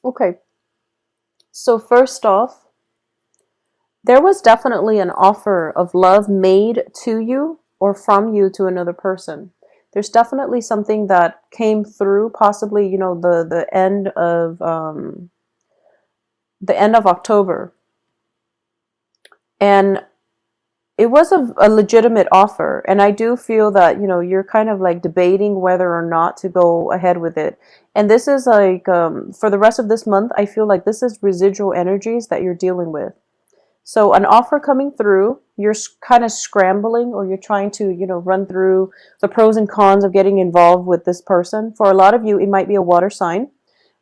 Okay, so first off, there was definitely an offer of love made to you or from you to another person. There's definitely something that came through, possibly, the end of October. And it was a legitimate offer. And I do feel that, you're kind of like debating whether or not to go ahead with it. And this is like, for the rest of this month, I feel like this is residual energies that you're dealing with. So an offer coming through, you're kind of scrambling, or you're trying to, run through the pros and cons of getting involved with this person. For a lot of you, it might be a water sign,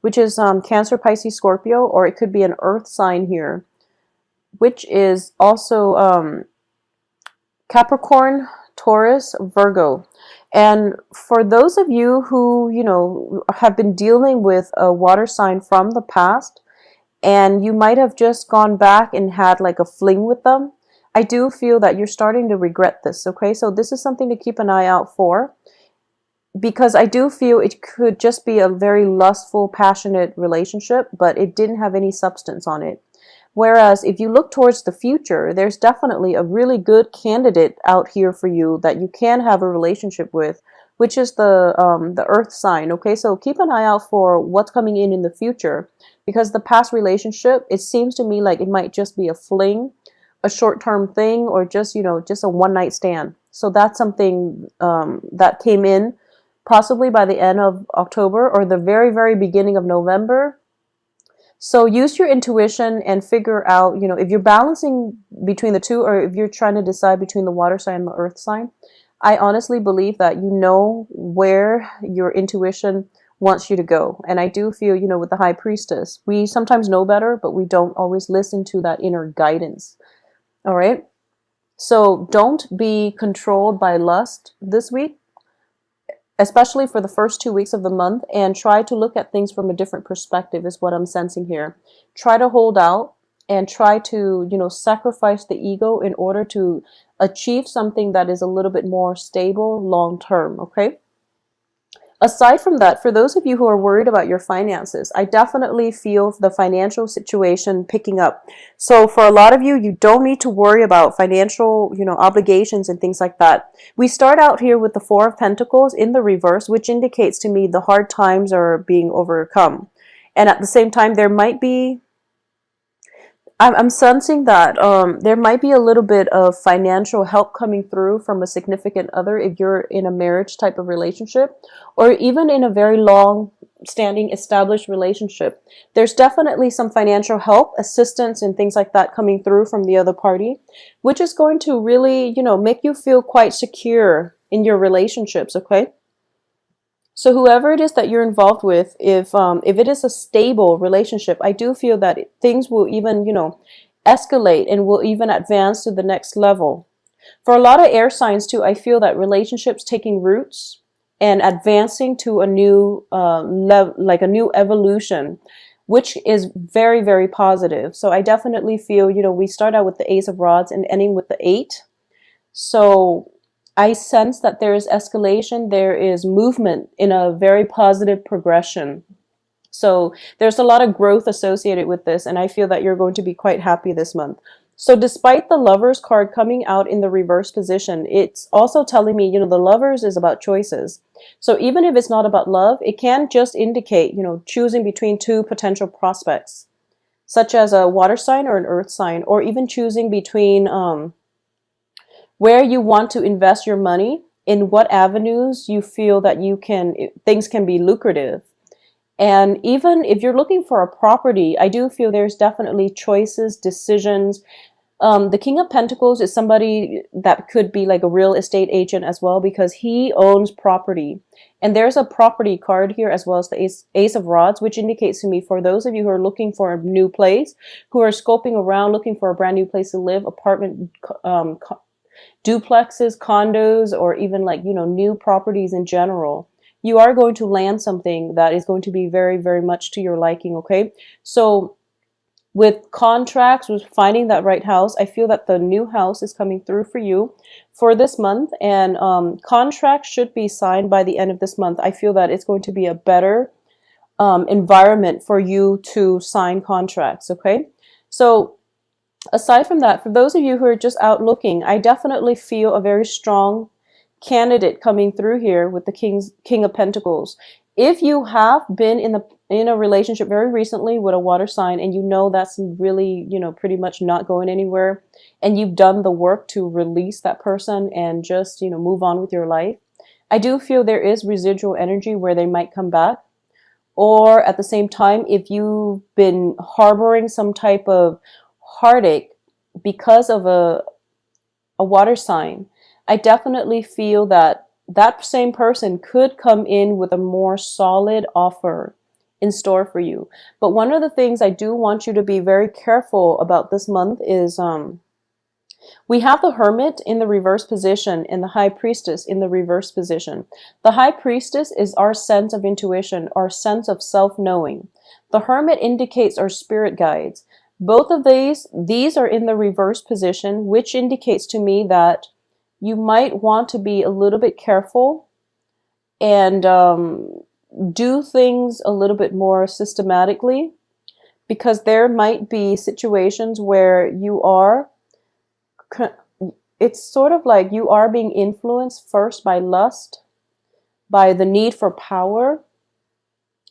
which is Cancer, Pisces, Scorpio, or it could be an earth sign here, which is also Capricorn, Taurus, Virgo. And for those of you who, have been dealing with a water sign from the past, and you might have just gone back and had like a fling with them, I do feel that you're starting to regret this, okay? So this is something to keep an eye out for, because I do feel it could just be a very lustful, passionate relationship, but it didn't have any substance on it. Whereas if you look towards the future, there's definitely a really good candidate out here for you that you can have a relationship with, which is the Earth sign. Okay, so keep an eye out for what's coming in the future, because the past relationship, it seems to me like it might just be a fling, a short-term thing, or just a one-night stand. So that's something that came in possibly by the end of October or the very, very beginning of November. So use your intuition and figure out, if you're balancing between the two, or if you're trying to decide between the water sign and the earth sign. I honestly believe that you know where your intuition wants you to go. And I do feel, with the high priestess, we sometimes know better, but we don't always listen to that inner guidance. All right. So don't be controlled by lust this week, especially for the first 2 weeks of the month, and try to look at things from a different perspective is what I'm sensing here. Try to hold out and try to, sacrifice the ego in order to achieve something that is a little bit more stable long term, okay? Aside from that, for those of you who are worried about your finances, I definitely feel the financial situation picking up. So for a lot of you, you don't need to worry about financial, obligations and things like that. We start out here with the Four of Pentacles in the reverse, which indicates to me the hard times are being overcome. And at the same time, I'm sensing that there might be a little bit of financial help coming through from a significant other if you're in a marriage type of relationship, or even in a very long standing established relationship. There's definitely some financial help, assistance, and things like that coming through from the other party, which is going to really, make you feel quite secure in your relationships, okay? So whoever it is that you're involved with, if it is a stable relationship, I do feel that things will even, escalate and will even advance to the next level. For a lot of air signs too, I feel that relationships taking roots and advancing to a new like a new evolution, which is very, very positive. So I definitely feel, we start out with the Ace of Rods and ending with the Eight. So I sense that there is escalation, there is movement in a very positive progression. So there's a lot of growth associated with this, and I feel that you're going to be quite happy this month. So despite the Lovers card coming out in the reverse position, it's also telling me, the Lovers is about choices. So even if it's not about love, it can just indicate, choosing between two potential prospects, such as a water sign or an earth sign, or even choosing between where you want to invest your money, in what avenues you feel that things can be lucrative. And even if you're looking for a property, I do feel there's definitely choices, decisions. The King of Pentacles is somebody that could be like a real estate agent as well, because he owns property. And there's a property card here as well as the Ace of Rods, which indicates to me, for those of you who are looking for a new place, who are scoping around, looking for a brand new place to live, apartment, duplexes, condos, or even like, new properties in general, you are going to land something that is going to be very, very much to your liking, okay? So with contracts, with finding that right house, I feel that the new house is coming through for you for this month, and contracts should be signed by the end of this month. I feel that it's going to be a better environment for you to sign contracts. Okay, so aside from that, for those of you who are just out looking, I definitely feel a very strong candidate coming through here with the King of Pentacles. If you have been in a relationship very recently with a water sign, and you know that's really, pretty much not going anywhere, and you've done the work to release that person and just, move on with your life, I do feel there is residual energy where they might come back. Or at the same time, if you've been harboring some type of heartache because of a water sign, I definitely feel that that same person could come in with a more solid offer in store for you. But one of the things I do want you to be very careful about this month is we have the Hermit in the reverse position and the High Priestess in the reverse position. The High Priestess is our sense of intuition, our sense of self-knowing. The Hermit indicates our spirit guides. Both of these are in the reverse position, which indicates to me that you might want to be a little bit careful and do things a little bit more systematically, because there might be situations where it's sort of like you are being influenced first by lust, by the need for power,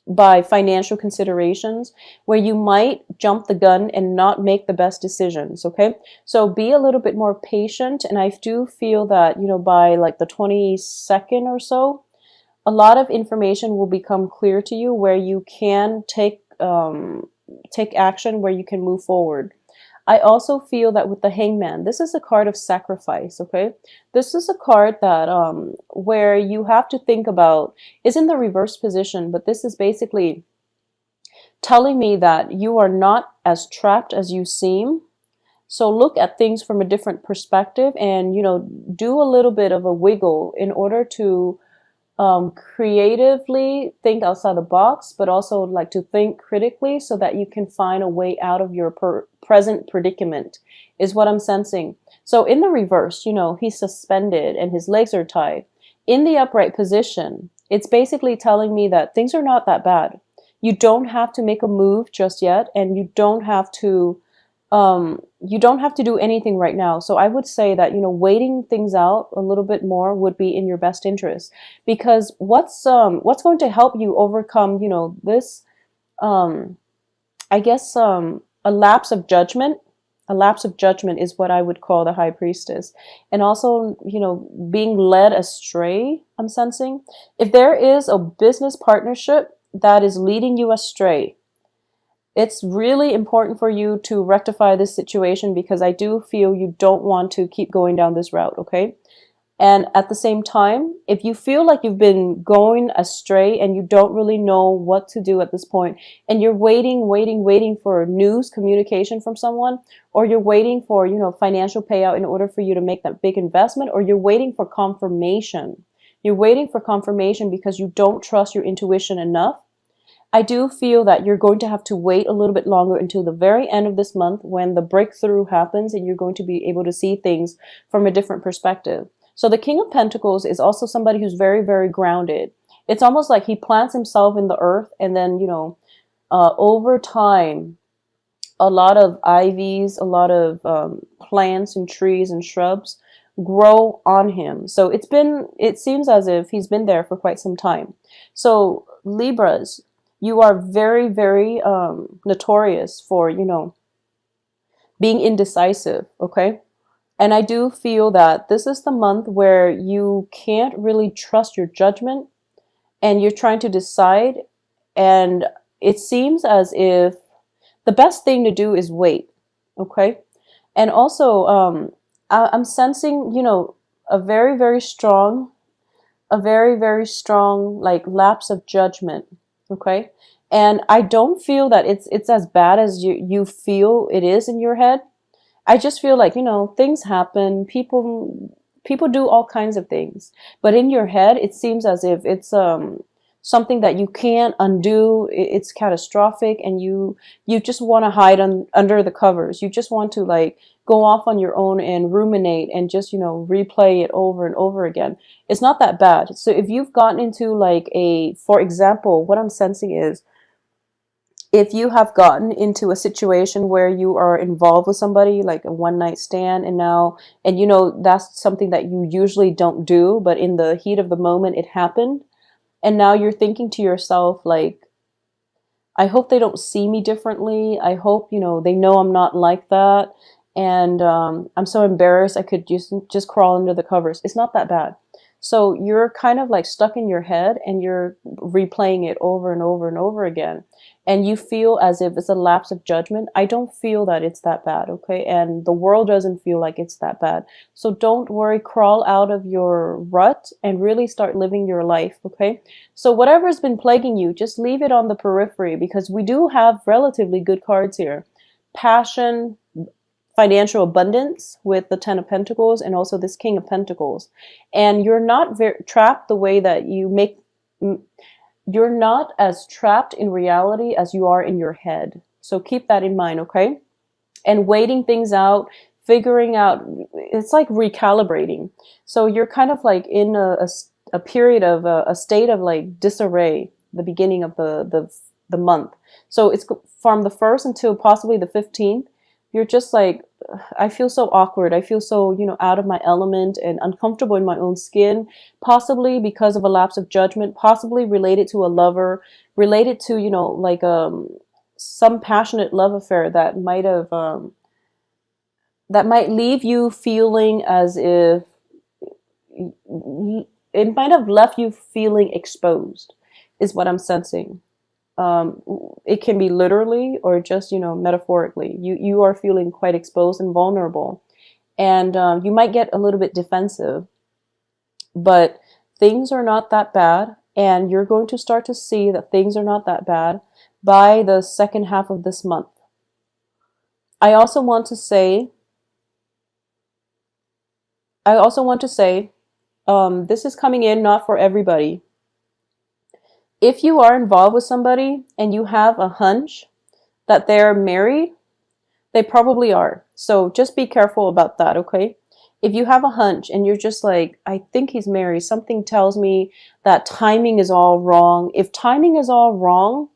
by financial considerations, where you might jump the gun and not make the best decisions. Okay, so be a little bit more patient. And I do feel that, by like the 22nd or so, a lot of information will become clear to you where you can take action, where you can move forward. I also feel that with the Hangman, this is a card of sacrifice, okay? This is a card that where you have to think about, is in the reverse position, but this is basically telling me that you are not as trapped as you seem. So look at things from a different perspective and, do a little bit of a wiggle in order to creatively think outside the box, but also like to think critically so that you can find a way out of your present predicament, is what I'm sensing. So in the reverse, he's suspended and his legs are tied. In the upright position, it's basically telling me that things are not that bad. You don't have to make a move just yet, and you don't have to do anything right now. So I would say that, waiting things out a little bit more would be in your best interest, because what's going to help you overcome, this, I guess, a lapse of judgment. A lapse of judgment is what I would call the High Priestess. And also, being led astray, I'm sensing. If there is a business partnership that is leading you astray, it's really important for you to rectify this situation, because I do feel you don't want to keep going down this route, okay? And at the same time, if you feel like you've been going astray and you don't really know what to do at this point, and you're waiting for news, communication from someone, or you're waiting for, financial payout in order for you to make that big investment, or you're waiting for confirmation. You're waiting for confirmation because you don't trust your intuition enough. I do feel that you're going to have to wait a little bit longer until the very end of this month, when the breakthrough happens and you're going to be able to see things from a different perspective. So the King of Pentacles is also somebody who's very, very grounded. It's almost like he plants himself in the earth, and then, over time, a lot of ivies, a lot of plants and trees and shrubs grow on him. So it seems as if he's been there for quite some time. So Libras, you are very, very notorious for, being indecisive, okay? And I do feel that this is the month where you can't really trust your judgment, and you're trying to decide, and it seems as if the best thing to do is wait, okay? And also, I'm sensing, a very, very strong, like lapse of judgment, okay? And I don't feel that it's as bad as you feel it is in your head. I just feel like, things happen, people do all kinds of things, but in your head, it seems as if it's something that you can't undo. It's catastrophic, and you just want to hide under the covers. You just want to like go off on your own and ruminate and just, replay it over and over again. It's not that bad. So if you've gotten into like for example, what I'm sensing is If you have gotten into a situation where you are involved with somebody, like a one night stand, and now, and you know, that's something that you usually don't do, but in the heat of the moment it happened, and now you're thinking to yourself, like, I hope they don't see me differently. I hope, you know, they know I'm not like that. And I'm so embarrassed I could just crawl under the covers. It's not that bad. So you're kind of like stuck in your head and you're replaying it over and over and over again. And you feel as if it's a lapse of judgment. I don't feel that it's that bad, okay? And the world doesn't feel like it's that bad. So don't worry, crawl out of your rut and really start living your life, okay? So whatever's been plaguing you, just leave it on the periphery because we do have relatively good cards here. Passion, financial abundance with the Ten of Pentacles and also this King of Pentacles. And you're not trapped the way that you make, you're not as trapped in reality as you are in your head. So keep that in mind, okay? And waiting things out, figuring out, it's like recalibrating. So you're kind of like in a period of a state of like disarray, the beginning of the month. So it's from the 1st until possibly the 15th. You're just like, I feel so awkward. I feel so, you know, out of my element and uncomfortable in my own skin, possibly because of a lapse of judgment, possibly related to a lover, related to, you know, like some passionate love affair that might leave you feeling as if it might have left you feeling exposed, is what I'm sensing. It can be literally or just, you know, metaphorically. You are feeling quite exposed and vulnerable, and you might get a little bit defensive, but things are not that bad, and you're going to start to see that things are not that bad by the second half of this month. I also want to say, this is coming in not for everybody. If you are involved with somebody and you have a hunch that they're married, they probably are. So just be careful about that, okay? If you have a hunch and you're just like, I think he's married, something tells me that timing is all wrong. If timing is all wrong,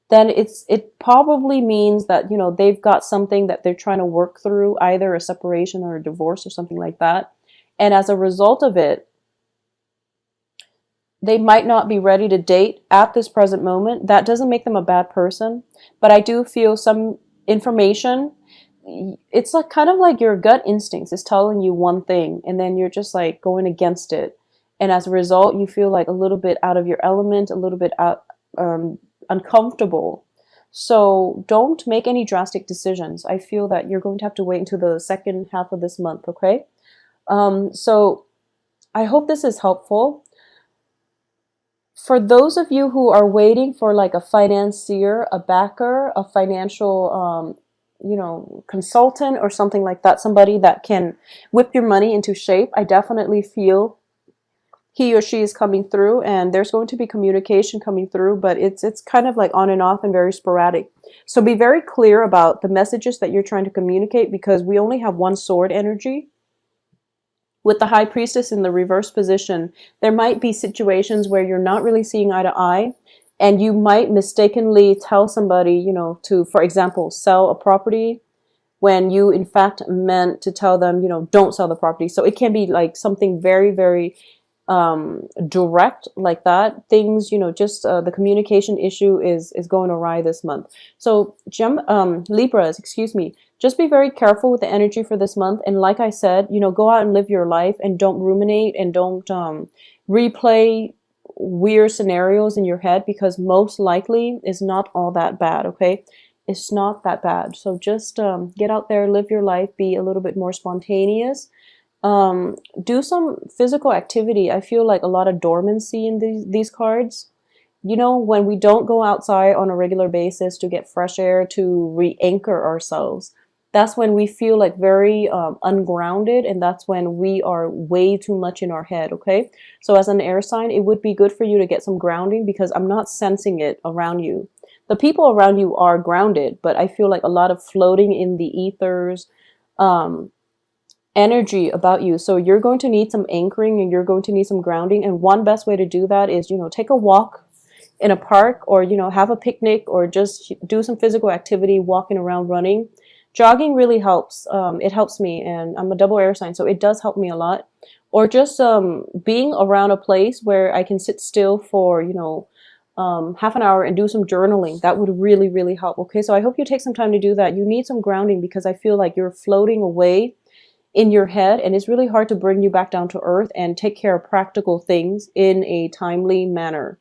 then it probably means that, you know, they've got something that they're trying to work through, either a separation or a divorce or something like that. And as a result of it, they might not be ready to date at this present moment. That doesn't make them a bad person, but I do feel some information. It's like kind of like your gut instincts is telling you one thing, and then you're just like going against it, and as a result, you feel like a little bit out of your element, a little bit out, uncomfortable. So don't make any drastic decisions. I feel that you're going to have to wait until the second half of this month. Okay. So I hope this is helpful. For those of you who are waiting for like a financier, a backer, a financial, you know, consultant or something like that, somebody that can whip your money into shape, I definitely feel he or she is coming through, and there's going to be communication coming through, but it's kind of like on and off and very sporadic. So be very clear about the messages that you're trying to communicate, because we only have one sword energy. With the High Priestess in the reverse position, there might be situations where you're not really seeing eye to eye, and you might mistakenly tell somebody, you know, to, for example, sell a property when you in fact meant to tell them, you know, don't sell the property. So it can be like something very, very direct like that. Things, you know, just the communication issue is going awry this month. So Libras, excuse me, just be very careful with the energy for this month. And like I said, you know, go out and live your life and don't ruminate and don't replay weird scenarios in your head, because most likely it's not all that bad. Okay, it's not that bad. So just get out there, live your life, be a little bit more spontaneous. Do some physical activity. I feel like a lot of dormancy in these cards. You know, when we don't go outside on a regular basis to get fresh air, to re-anchor ourselves, that's when we feel like very ungrounded, and that's when we are way too much in our head, okay? So as an air sign, it would be good for you to get some grounding, because I'm not sensing it around you. The people around you are grounded, but I feel like a lot of floating in the ethers, energy about you. So you're going to need some anchoring and you're going to need some grounding. And one best way to do that is, you know, take a walk in a park, or have a picnic, or just do some physical activity, walking around, running. Jogging really helps. It helps me, and I'm a double air sign, so it does help me a lot. Or just being around a place where I can sit still for half an hour and do some journaling. That would really, really help. Okay, so I hope you take some time to do that. You need some grounding because I feel like you're floating away in your head, and it's really hard to bring you back down to earth and take care of practical things in a timely manner.